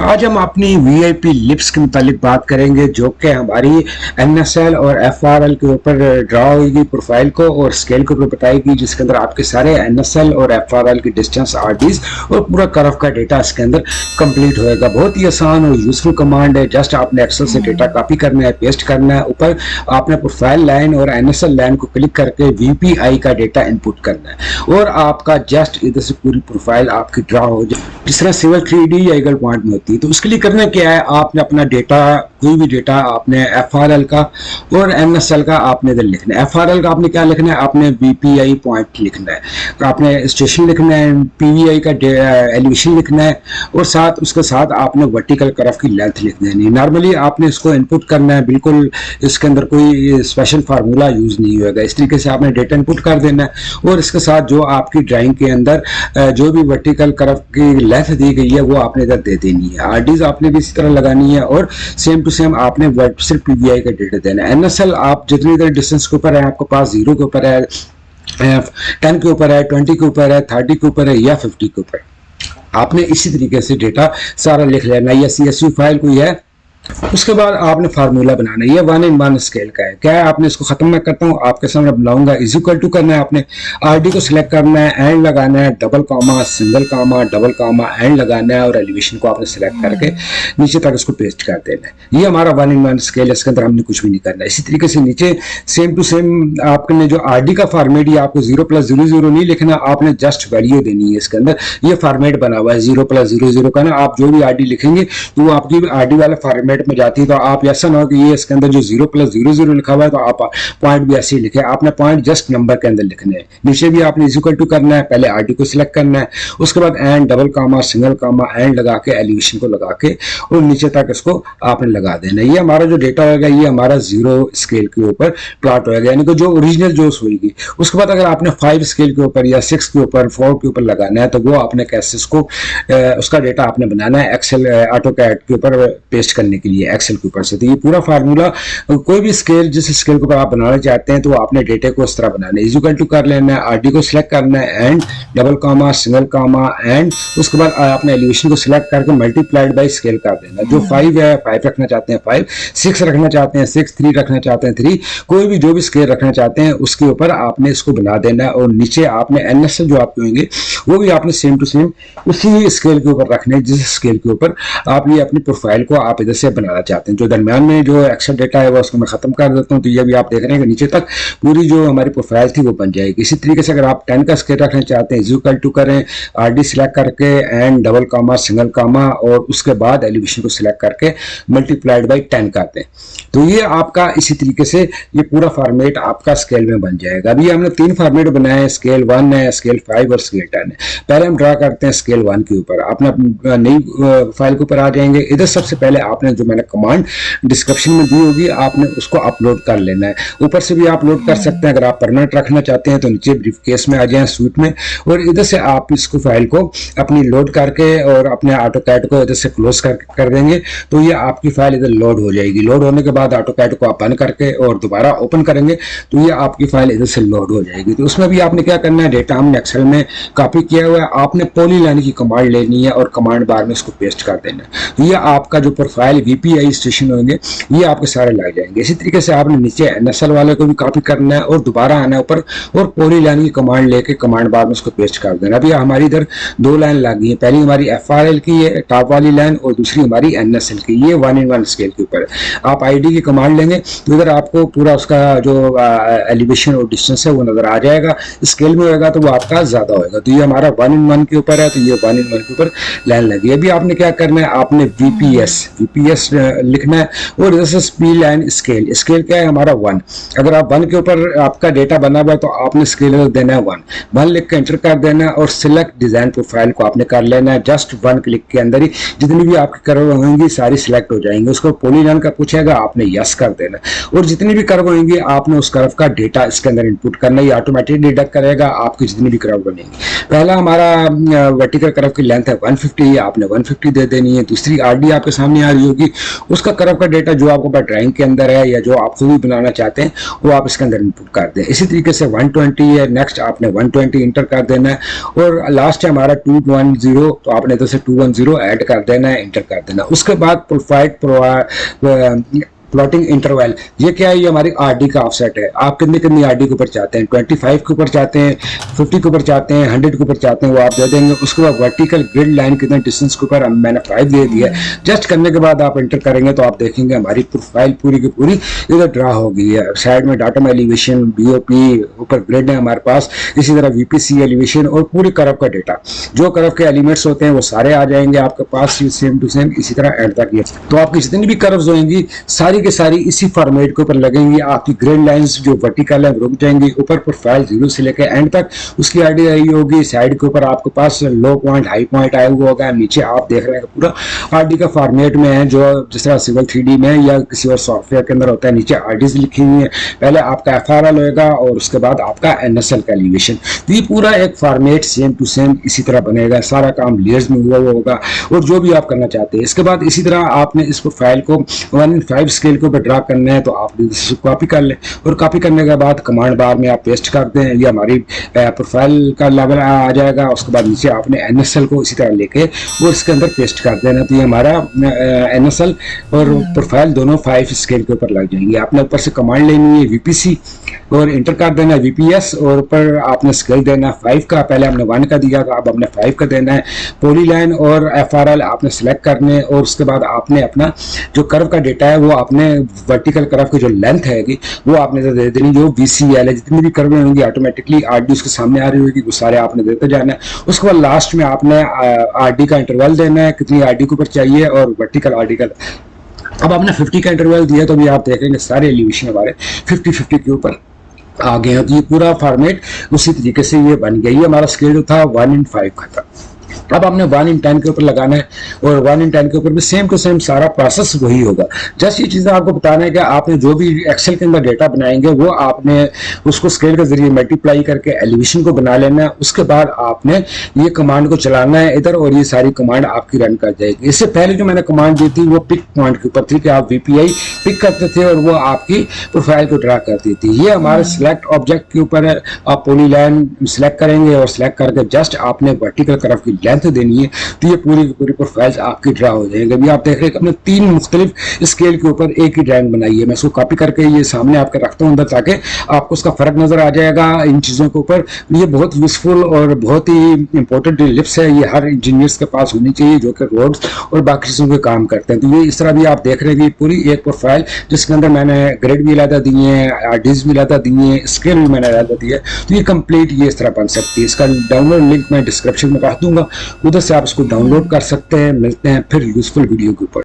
आज हम अपनी वीआईपी लिप्स के मुतालिक बात करेंगे, जो कि हमारी एनएसएल और एफआरएल के ऊपर ड्रा होगी प्रोफाइल को और स्केल के ऊपर बताएगी, जिसके अंदर आपके सारे एनएसएल और एफआरएल की डिस्टेंस, आरडीज और पूरा कर्व का डेटा इसके अंदर कंप्लीट होएगा। बहुत ही आसान और यूजफुल कमांड है। जस्ट आपने एक्सेल से डेटा कॉपी करना है, पेस्ट करना है, ऊपर आपने प्रोफाइल लाइन और एनएसएल लाइन को क्लिक करके वीपीआई का डेटा इनपुट करना है और आपका जस्ट इधर से पूरी प्रोफाइल आपकी ड्रा हो जाए, जिस तरह सिविल 3D या ईगल पॉइंट में होती है। तो उसके लिए करना क्या है, आपने अपना डेटा, कोई भी डेटा आपने एफआरएल का और एनएसएल का आपने इधर लिखना है। एफआरएल का आपने क्या लिखना है, आपने वीपीआई पॉइंट लिखना है, आपने स्टेशन लिखना है, पीवीआई का एलिवेशन लिखना है और साथ उसके साथ आपने वर्टिकल कर्व की लेंथ लिख देनी है। नॉर्मली आपने इसको इनपुट करना है, बिल्कुल इसके अंदर कोई स्पेशल फार्मूला यूज नहीं होगा। इस तरीके से आपने डेटा इनपुट कर देना है और इसके साथ जो आपकी ड्राइंग के अंदर जो भी वर्टिकल कर्व की लेंथ दी गई है वो आपने इधर दे देनी है। आरडीज आपने भी इसी तरह लगानी है और सेम टू सेम आपने सिर्फ पीवीआई का डेटा देना है। एनएसएल आप जितनी इधर डिस्टेंस के ऊपर है, आपके पास 0 के ऊपर है, 10 के ऊपर है, 20 के ऊपर है, 30 के ऊपर है या 50 के ऊपर, आपने इसी तरीके से डेटा सारा लिख लेना है। या सीएसवी फाइल कोई है, उसके बाद आपने फार्मूला बनाना है। ये 1:1 स्केल का है। क्या है, आपने इसको खत्म मैं करता हूँ, आपके सामने बनाऊंगा। इज इक्वल टू करना है, आपने आरडी को सिलेक्ट करना है, एंड लगाना है, double comma, single comma, double comma, and लगाना है और एलिवेशन को आपने सिलेक्ट करके नीचे तक इसको पेस्ट कर देना है। ये हमारा 1:1 स्केल है, इसके अंदर हमने कुछ भी नहीं करना है। इसी तरीके से नीचे सेम टू सेम आपने जो आरडी का फॉर्मेट, ये आपको 0+00 नहीं लिखना, आपने जस्ट वैल्यू देनी है। इसके अंदर ये फॉर्मेट बना हुआ है 0+00 का ना। आप जो भी आरडी लिखेंगे तो वो आपकी आरडी वाला फॉर्मेट में जाती है। तो आप ऐसा ना हो कि ये इसके अंदर जो 0+00 लिखा हुआ है तो आप पॉइंट भी ऐसे ही लिखे। आपने पॉइंट जस्ट नंबर के अंदर लिखने हैं। नीचे भी आपने इज इक्वल टू करना है, पहले आरडी को सिलेक्ट करना है, उसके बाद and, double comma, single comma, and लगा के एलिवेशन को लगा के और नीचे तक इसको आपने लगा देना है। ये हमारा जो डेटा होगा ये हमारा 0 स्केल के ऊपर प्लॉट होगा, यानी कि जो ओरिजिनल जोश होगी। उसके बाद अगर आपने 5 स्केल के ऊपर या 6 के ऊपर, 4 के ऊपर लगाना है तो वो आपने कैसे इसको उसका डेटा आपने बनाना है एक्सेल ऑटोकैड के ऊपर पेस्ट करने के लिए एक्सेल के ऊपर से। तो ये पूरा फार्मूला, कोई भी स्केल जिस स्केल के ऊपर आप बनाना चाहते हैं तो आपने डेटा को इस तरह बनाना है। इज इक्वल टू कर लेना है, आरडी को सिलेक्ट करना है, and, double comma, single comma, and, उसके बाद आपने एलिवेशन को सिलेक्ट करके मल्टीप्लाइड बाय स्केल कर देना। जो 5 है 5 रखना चाहते हैं 5, 6 रखना चाहते हैं 6, 3 रखना चाहते हैं 3, कोई भी जो भी स्केल रखना चाहते हैं उसके ऊपर आपने इसको बना देना है। और नीचे आपने एनएसएल जो आपके होंगे वो भी आपने सेम टू सेम उसी स्केल के ऊपर रखने, जिस स्केल के ऊपर आप ये अपनी प्रोफाइल को आप इधर से बनाना चाहते हैं। जो दरमियान में जो एक्सेल डेटा है वो उसको मैं खत्म कर देता हूँ। तो ये भी आप देख रहे हैं कि नीचे तक पूरी जो हमारी प्रोफाइल थी वो बन जाएगी। इसी तरीके से अगर आप 10 का स्केल रखना चाहते हैं, इज इक्वल टू करें, आरडी सिलेक्ट करके, एंड, डबल कामा, सिंगल कामा और उसके बाद एलिवेशन को सिलेक्ट करके मल्टीप्लाइड बाय 10 करते हैं। तो ये आपका इसी तरीके से ये पूरा फॉर्मेट आपका स्केल में बन जाएगा। अभी हमने 3 फॉर्मेट बनाए हैं, स्केल 1 है, स्केल 5 और स्केल 10 है। पहले हम ड्रा करते हैं स्केल 1 के ऊपर। आपने नई फाइल के ऊपर आ जाएंगे। इधर सबसे पहले आपने जो मैंने कमांड डिस्क्रिप्शन में दी होगी आपने उसको अपलोड कर लेना है। ऊपर से भी आप लोड कर सकते हैं। अगर आप परमानेंट रखना चाहते हैं तो नीचे ब्रीफ केस में आ जाएं, सूट में, और इधर से आप इसको फाइल को अपनी लोड करके और अपने ऑटोकैड को इधर से क्लोज कर देंगे तो ये आपकी फाइल इधर लोड हो जाएगी। लोड होने के बाद ऑटोकैड को आप बंद करके और दोबारा ओपन करेंगे तो ये आपकी फाइल इधर से लोड हो जाएगी। तो उसमें भी आपने क्या करना है, डेटा हमने एक्सेल में कॉपी किया हुआ है, आपने पॉलीलाइन की कमांड लेनी है और कमांड बार में इसको पेस्ट कर देना है। तो ये आपका जो प्रोफाइल वीपीआई स्टेशन होंगे ये आपके सारे लग जाएंगे। इसी तरीके से आपने नीचे एनएसएल वाले को भी कॉपी करना है और दोबारा आना है ऊपर और पॉलीलाइन की कमांड लेके कमांड बार में उसको पेस्ट कर देना। अभी हमारी इधर 2 लाइन लग गई है। पहली हमारी एफआरएल की है टॉप वाली लाइन और दूसरी हमारी एनएसएल की। ये 1:1 स्केल के ऊपर आप आईडी की कमांड लेंगे तो इधर आपको पूरा उसका जो एलिवेशन और डिस्टेंस है वो नजर आ जाएगा। स्केल में होगा तो वो आपका ज्यादा होगा। तो ये हमारा 1:1 के ऊपर है, तो ये 1:1 के ऊपर लाइन लगी। अभी आपने क्या करना है, आपने वीपीएस लिखना है और इधर से स्पी लाइन स्केल। स्केल क्या है हमारा 1। अगर आप 1 के ऊपर आपका डेटा बना हुआ है तो आपने स्केल देना है 1 लिख के एंटर कर देना है और सिलेक्ट डिजाइन प्रोफाइल को आपने कर लेना है। जस्ट 1 क्लिक के अंदर ही जितनी भी आपकी कर्व होंगी सारी सिलेक्ट हो जाएंगे। उसको पॉलीलाइन का पूछेगा, आपने यस कर देना और जितनी भी कर्व होंगी आपने उस कर्व का डेटा इसके अंदर इनपुट करना है। ऑटोमेटिक डिडक्ट करेगा आपकी जितनी भी कर्व बनेंगी। पहला हमारा वर्टिकल कर्व की लेंथ है 150, आपने 150 दे देनी है। दूसरी आरडी आपके सामने आ रही होगी, होगी, उसका कर्व का डेटा जो आपको ड्राइंग के अंदर है या जो आप खुद भी बनाना चाहते हैं वो आप इसके अंदर इनपुट कर दें। इसी तरीके से 120 है, नेक्स्ट आपने 120 इंटर कर देना है, और लास्ट है हमारा 210, तो आपने इधर से 210 ऐड कर देना है, इंटर कर देना। उसके बाद प्लॉटिंग इंटरवल, ये क्या है, ये हमारी आरडी का ऑफसेट है। आप कितनी कितनी आरडी के ऊपर चाहते हैं, 25 के ऊपर चाहते हैं, 50 के ऊपर चाहते हैं, 100 के ऊपर चाहते हैं, वो आप दे देंगे। उसके बाद वर्टिकल ग्रिड लाइन कितने डिस्टेंस के ऊपर मैंने 5 दे दिया है। जस्ट करने के बाद आप इंटर करेंगे तो आप देखेंगे हमारी प्रोफाइल पूरी की पूरी इधर ड्रा हो गई है। साइड में डाटा में एलिवेशन, बीओपी, ऊपर ग्रिड है हमारे पास, इसी तरह वीपीसी एलिवेशन और पूरी कर्व का डेटा, जो कर्व के एलिमेंट्स होते हैं वो सारे आ जाएंगे आपके पास सेम टू सेम, इसी तरह एंड तक। तो आपकी जितनी भी कर्व्स होंगी सारी के सारी इसी फॉर्मेट के ऊपर लगेंगी। आपकी ग्रिड लाइंस जो वर्टिकल है रुक जाएंगी, ऊपर प्रोफाइल 0 से लेकर एंड तक उसकी आईडी आई होगी। साइड के ऊपर आपके पास लो पॉइंट, हाई पॉइंट आया हुआ होगा। नीचे आप देख रहे हैं पूरा आरडी का फॉर्मेट में है, जो जिस तरह सिविल 3D में या किसी और सॉफ्टवेयर के अंदर होता है। नीचे आरडीज लिखी हुई है, पहले आपका एफआरएल होगा और उसके बाद आपका एनएसएल का एलिवेशन। तो ये पूरा एक फॉर्मेट सेम टू सेम इसी तरह बनेगा। सारा काम लेयर्स में हुआ होगा और जो भी आप करना चाहते हैं। इसके बाद इसी तरह आपने इस प्रोफाइल को 1:5 स्केल के ऊपर ड्रा करना है, तो आप कॉपी कर लें और कॉपी करने के बाद कमांड बार में आप पेस्ट कर दें, ये हमारी प्रोफाइल का लेवल आ जाएगा। उसके बाद नीचे आपने एनएसएल को इसी तरह लेके वो इसके अंदर पेस्ट कर देना, तो ये हमारा एनएसएल और प्रोफाइल दोनों 5 स्केल के ऊपर लग जाएंगे। आपने ऊपर से कमांड लेनी है वीपीसी और इंटर कर देना वीपीएस, और ऊपर आपने स्केल देना 5 का, पहले हमने 1 का दिया था, अब आपने 5 का देना है। पॉलीलाइन और एफआरएल आपने सेलेक्ट करने, और उसके बाद आपने अपना जो कर्व का डेटा है वो आपने वर्टिकल कर्व की जो लेंथ है वो आपने दे देनी, जो VCL है। जितनी भी कर्व होंगी ऑटोमेटिकली आरडी उसके सामने आ रही होगी, वो सारे आपने देते जाना है। उसके बाद लास्ट में आपने आरडी का इंटरवल देना है, कितनी आरडी के ऊपर चाहिए, और वर्टिकल आरडी का। अब आपने 50 का इंटरवल दिया तो भी आप देखेंगे सारे एलिवेशन हमारे 50-50 के ऊपर आ गए हैं। तो ये पूरा फॉर्मेट उसी तरीके से ये बन गया। ये हमारा स्केल जो था 1:5 का था। अब आपने 1:10 के ऊपर लगाना है, और 1:10 के ऊपर भी सेम टू सेम सारा प्रोसेस वही होगा। जस्ट ये चीज़ें आपको बताना है कि आपने जो भी एक्सेल के अंदर डेटा बनाएंगे वो आपने उसको स्केल के जरिए मल्टीप्लाई करके एलिवेशन को बना लेना है। उसके बाद आपने ये कमांड को चलाना है इधर, और ये सारी कमांड आपकी रन कर जाएगी। इससे पहले जो मैंने कमांड दी थी वो पिक पॉइंट के ऊपर थी कि आप VPI पिक करते थे और वो आपकी प्रोफाइल को ड्रा करती थी। ये हमारे सिलेक्ट ऑब्जेक्ट के ऊपर है। आप पॉलीलाइन सिलेक्ट करेंगे और सिलेक्ट करके जस्ट आपने वर्टिकल कर्व की लेंथ देनी है, तो ये पूरी की पूरी प्रोफाइल्स आपकी ड्रा हो जाएंगे। अभी आप देख रहे हैं कि हमने 3 मुख्तलिफ स्केल के ऊपर एक ही ड्राइंग बनाई है। मैं इसको कॉपी करके ये सामने आपके रखता हूँ अंदर, ताकि आपको उसका फर्क नजर आ जाएगा इन चीज़ों के ऊपर। ये बहुत यूजफुल और बहुत ही इंपॉर्टेंट लिप्स है, ये हर इंजीनियर्स के पास होनी चाहिए जो कि रोड्स और बाकी चीज़ों के काम करते हैं। तो ये इस तरह भी आप देख रहे हैं पूरी एक प्रोफाइल, जिसके अंदर मैंने ग्रेड भी अलग दिए हैं, आरडीज भी अलग दिए हैं, स्केल भी मैंने अलग दिया है। तो ये कंप्लीट ये इस तरह बन सकती है। इसका डाउनलोड लिंक मैं डिस्क्रिप्शन में रख दूंगा, उधर से आप इसको डाउनलोड कर सकते हैं। मिलते हैं फिर यूजफुल वीडियो के ऊपर।